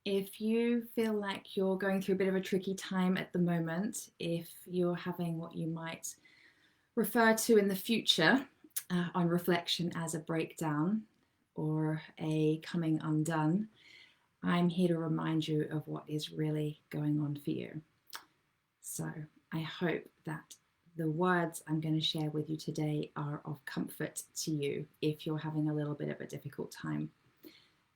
If you feel like you're going through a bit of a tricky time at the moment, if you're having what you might refer to in the future on reflection as a breakdown or a coming undone, I'm here to remind you of what is really going on for you. So I hope that the words I'm going to share with you today are of comfort to you if you're having a little bit of a difficult time.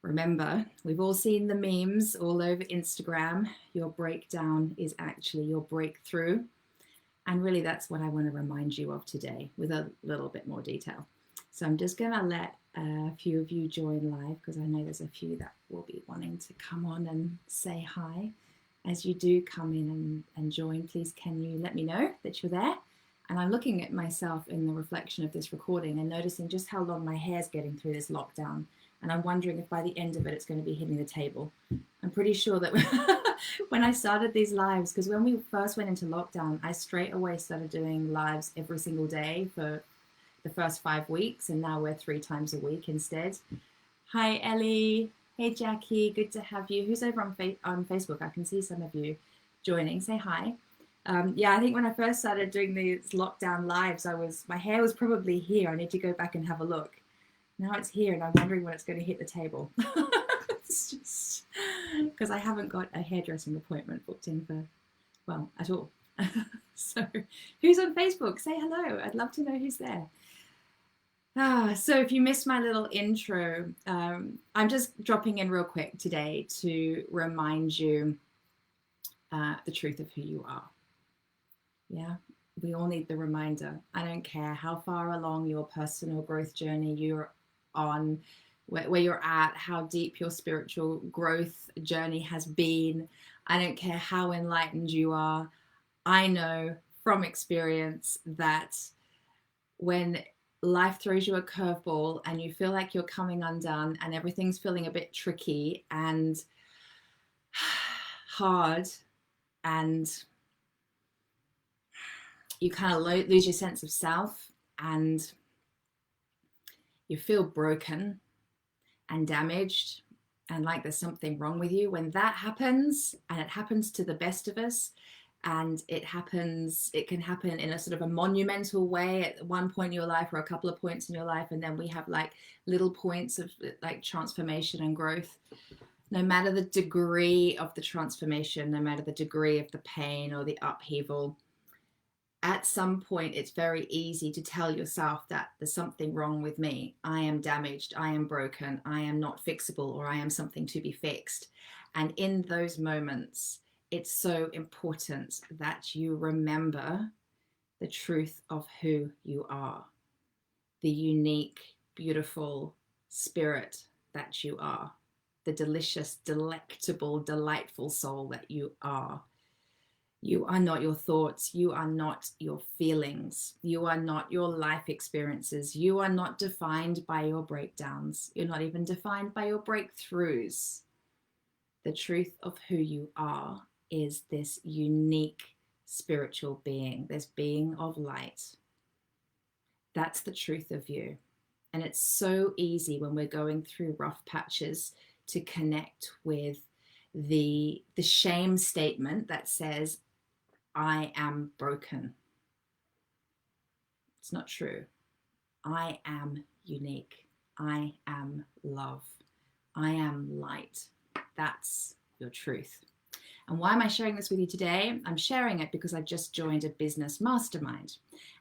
Remember, we've all seen the memes all over Instagram. Your breakdown is actually your breakthrough. And really, that's what I want to remind you of today with a little bit more detail. So I'm just going to let a few of you join live because I know there's a few that will be wanting to come on and say hi. As you do come in and join, please can you let me know that you're there? And I'm looking at myself in the reflection of this recording and noticing just how long my hair's getting through this lockdown. And I'm wondering if by the end of it, it's going to be hitting the table. I'm pretty sure that when I started these lives, because when we first went into lockdown, I straight away started doing lives every single day for the first 5 weeks. And now we're 3 times a week instead. Hi, Ellie. Hey, Jackie. Good to have you. Who's over on Facebook? I can see some of you joining. Say hi. Yeah, I think when I first started doing these lockdown lives, my hair was probably here. I need to go back and have a look. Now it's here, and I'm wondering when it's going to hit the table. It's just because I haven't got a hairdressing appointment booked in for, well, at all. So, who's on Facebook? Say hello. I'd love to know who's there. So if you missed my little intro, I'm just dropping in real quick today to remind you the truth of who you are. Yeah, we all need the reminder. I don't care how far along your personal growth journey you're on, where you're at, how deep your spiritual growth journey has been. I don't care how enlightened you are. I know from experience that when life throws you a curveball and you feel like you're coming undone and everything's feeling a bit tricky and hard, and you kind of lose your sense of self and you feel broken and damaged and like there's something wrong with you. When that happens, and it happens to the best of us, and it can happen in a sort of a monumental way at one point in your life or a couple of points in your life, and then we have like little points of like transformation and growth. No matter the degree of the transformation, no matter the degree of the pain or the upheaval, at some point it's very easy to tell yourself that there's something wrong with me. I am damaged, I am broken, I am not fixable, or I am something to be fixed. And in those moments, it's so important that you remember the truth of who you are, the unique, beautiful spirit that you are, the delicious, delectable, delightful soul that you are. You are not your thoughts. You are not your feelings. You are not your life experiences. You are not defined by your breakdowns. You're not even defined by your breakthroughs. The truth of who you are is this unique spiritual being, this being of light. That's the truth of you. And it's so easy when we're going through rough patches to connect with the shame statement that says, I am broken. It's not true. I am unique. I am love. I am light. That's your truth. And why am I sharing this with you today? I'm sharing it because I just joined a business mastermind.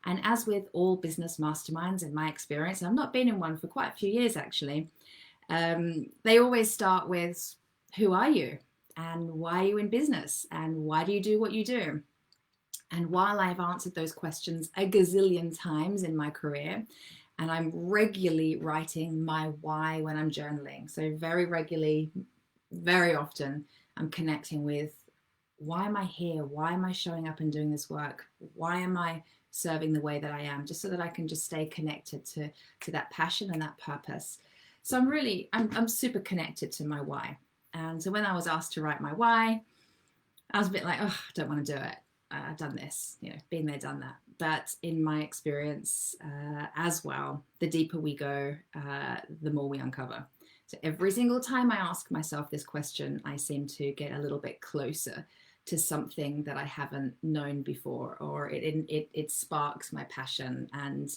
And as with all business masterminds, in my experience, and I've not been in one for quite a few years actually, they always start with, who are you? And why are you in business? And why do you do what you do? And while I've answered those questions a gazillion times in my career, and I'm regularly writing my why when I'm journaling, so very regularly, very often, I'm connecting with, why am I here? Why am I showing up and doing this work? Why am I serving the way that I am? Just so that I can just stay connected to that passion and that purpose. So I'm super connected to my why. And so when I was asked to write my why, I was a bit like, oh, I don't want to do it. I've done this, been there, done that. But in my experience as well, the deeper we go, the more we uncover. So every single time I ask myself this question, I seem to get a little bit closer to something that I haven't known before, or it sparks my passion and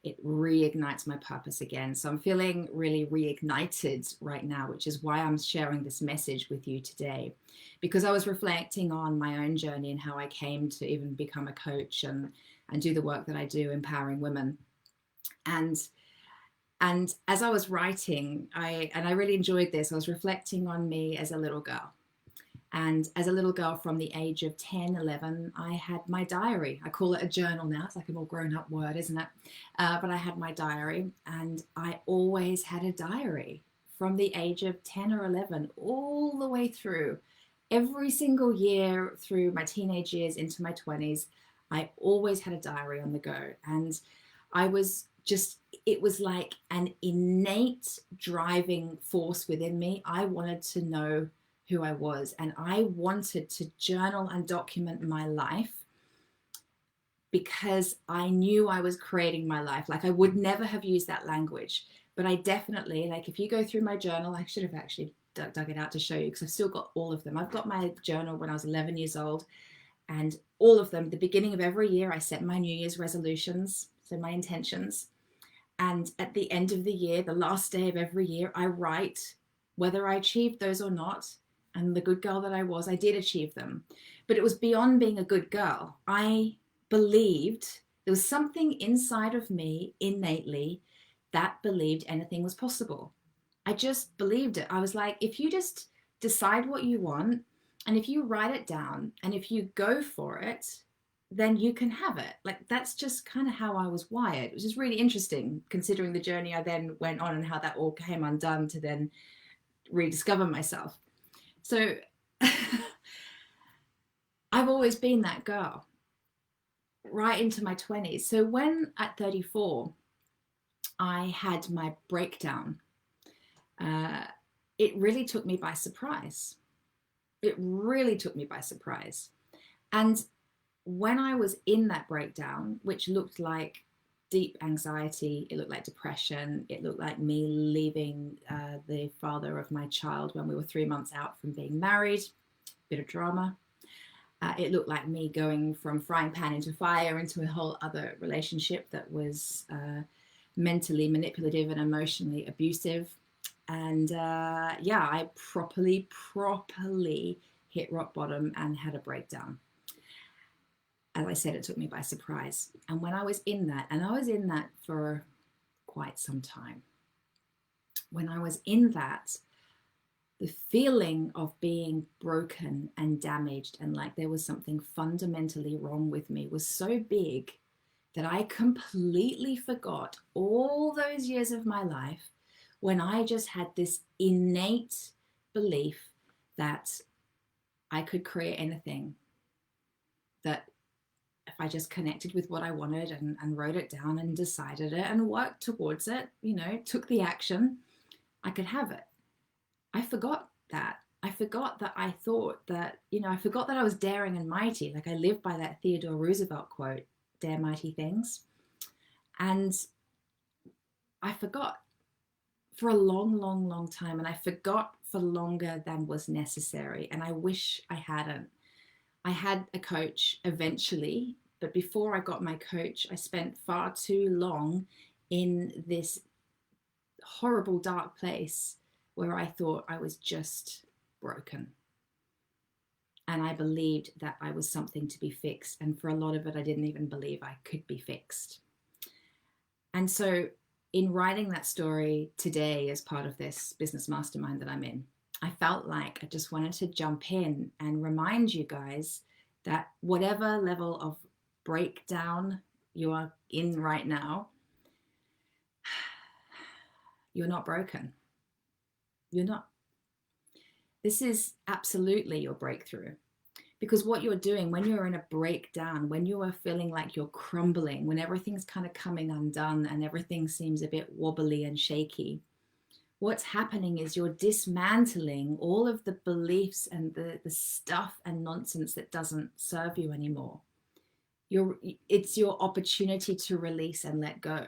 it reignites my purpose again. So I'm feeling really reignited right now, which is why I'm sharing this message with you today, because I was reflecting on my own journey and how I came to even become a coach and do the work that I do, empowering women. And as I was writing, I really enjoyed this. I was reflecting on me as a little girl. And as a little girl from the age of 10, 11, I had my diary. I call it a journal now. It's like an all grown up word, isn't it? But I had my diary, and I always had a diary from the age of 10 or 11 all the way through. Every single year through my teenage years into my 20s, I always had a diary on the go. And I was just, it was like an innate driving force within me. I wanted to know who I was, and I wanted to journal and document my life because I knew I was creating my life. Like, I would never have used that language, but I definitely, like, if you go through my journal, I should have actually dug it out to show you, because I've still got all of them. I've got my journal when I was 11 years old, and all of them, at the beginning of every year, I set my New Year's resolutions, so my intentions. And at the end of the year, the last day of every year, I write whether I achieved those or not. And the good girl that I was, I did achieve them. But it was beyond being a good girl. I believed there was something inside of me innately that believed anything was possible. I just believed it. I was like, if you just decide what you want, and if you write it down, and if you go for it, then you can have it. Like, that's just kind of how I was wired, which is really interesting considering the journey I then went on and how that all came undone to then rediscover myself. So I've always been that girl right into my 20s. So when at 34, I had my breakdown, it really took me by surprise. It really took me by surprise. And when I was in that breakdown, which looked like deep anxiety, it looked like depression, it looked like me leaving the father of my child when we were 3 months out from being married, bit of drama. It looked like me going from frying pan into fire into a whole other relationship that was mentally manipulative and emotionally abusive. And yeah, I properly hit rock bottom and had a breakdown. As I said, it took me by surprise. And when I was in that, and I was in that for quite some time, when I was in that, the feeling of being broken and damaged and like there was something fundamentally wrong with me was so big that I completely forgot all those years of my life when I just had this innate belief that I could create anything, that if I just connected with what I wanted and wrote it down and decided it and worked towards it, you know, took the action, I could have it. I forgot that. I forgot that I thought that, you know, I forgot that I was daring and mighty. Like, I lived by that Theodore Roosevelt quote, dare mighty things. And I forgot for a long time. And I forgot for longer than was necessary. And I wish I hadn't. I had a coach eventually, but before I got my coach, I spent far too long in this horrible, dark place where I thought I was just broken. And I believed that I was something to be fixed. And for a lot of it, I didn't even believe I could be fixed. And so in writing that story today as part of this business mastermind that I'm in, I felt like I just wanted to jump in and remind you guys that whatever level of breakdown you are in right now, you're not broken. You're not. This is absolutely your breakthrough. Because what you're doing when you're in a breakdown, when you are feeling like you're crumbling, when everything's kind of coming undone and everything seems a bit wobbly and shaky, what's happening is you're dismantling all of the beliefs and the stuff and nonsense that doesn't serve you anymore. It's your opportunity to release and let go.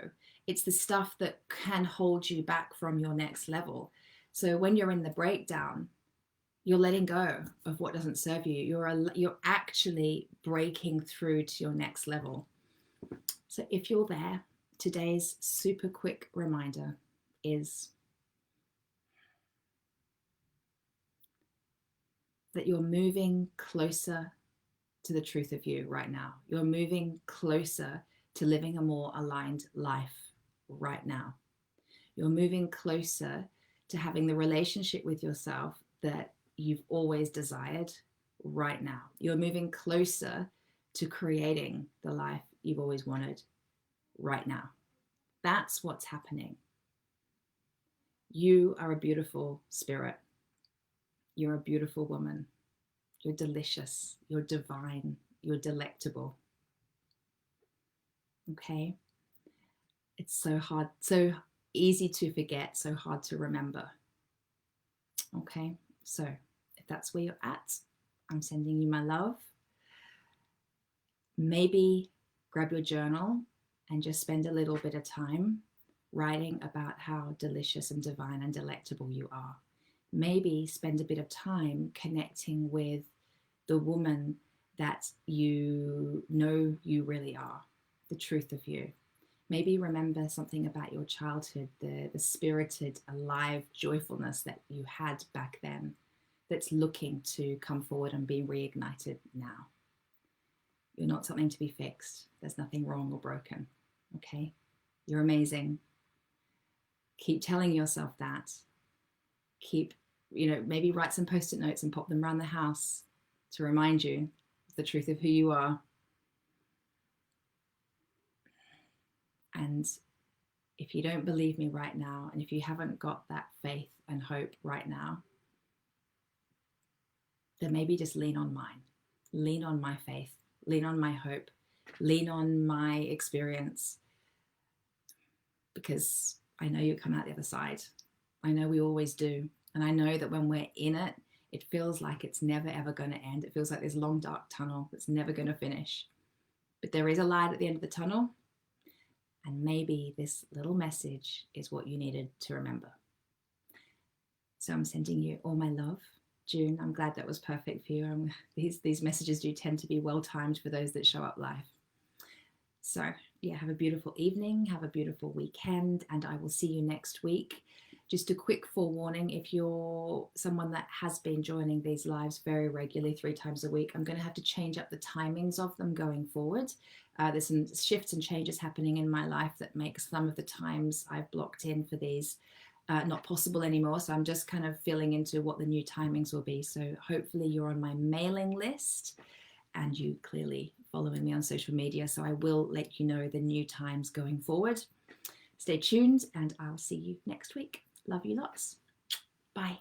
It's the stuff that can hold you back from your next level. So when you're in the breakdown, you're letting go of what doesn't serve you. You're actually breaking through to your next level. So if you're there, today's super quick reminder is that you're moving closer to the truth of you right now. You're moving closer to living a more aligned life right now. You're moving closer to having the relationship with yourself that you've always desired right now. You're moving closer to creating the life you've always wanted right now. That's what's happening. You are a beautiful spirit. You're a beautiful woman. You're delicious. You're divine. You're delectable. Okay? It's so hard, so easy to forget, so hard to remember. Okay? So if that's where you're at, I'm sending you my love. Maybe grab your journal and just spend a little bit of time writing about how delicious and divine and delectable you are. Maybe spend a bit of time connecting with the woman that you know you really are, the truth of you. Maybe remember something about your childhood, the spirited, alive joyfulness that you had back then that's looking to come forward and be reignited now. You're not something to be fixed. There's nothing wrong or broken, okay? You're amazing. Keep telling yourself that. Keep, maybe write some Post-it notes and pop them around the house to remind you of the truth of who you are. And if you don't believe me right now, and if you haven't got that faith and hope right now, then maybe just lean on mine. Lean on my faith. Lean on my hope. Lean on my experience. Because I know you come out the other side. I know we always do. And I know that when we're in it, it feels like it's never, ever going to end. It feels like this long, dark tunnel that's never going to finish. But there is a light at the end of the tunnel. And maybe this little message is what you needed to remember. So I'm sending you all my love. June, I'm glad that was perfect for you. These messages do tend to be well-timed for those that show up live. So yeah, have a beautiful evening, have a beautiful weekend, and I will see you next week. Just a quick forewarning, if you're someone that has been joining these lives very regularly 3 times a week, I'm going to have to change up the timings of them going forward. There's some shifts and changes happening in my life that makes some of the times I've blocked in for these not possible anymore. So I'm just kind of filling into what the new timings will be. So hopefully you're on my mailing list and you clearly following me on social media. So I will let you know the new times going forward. Stay tuned and I'll see you next week. Love you lots. Bye.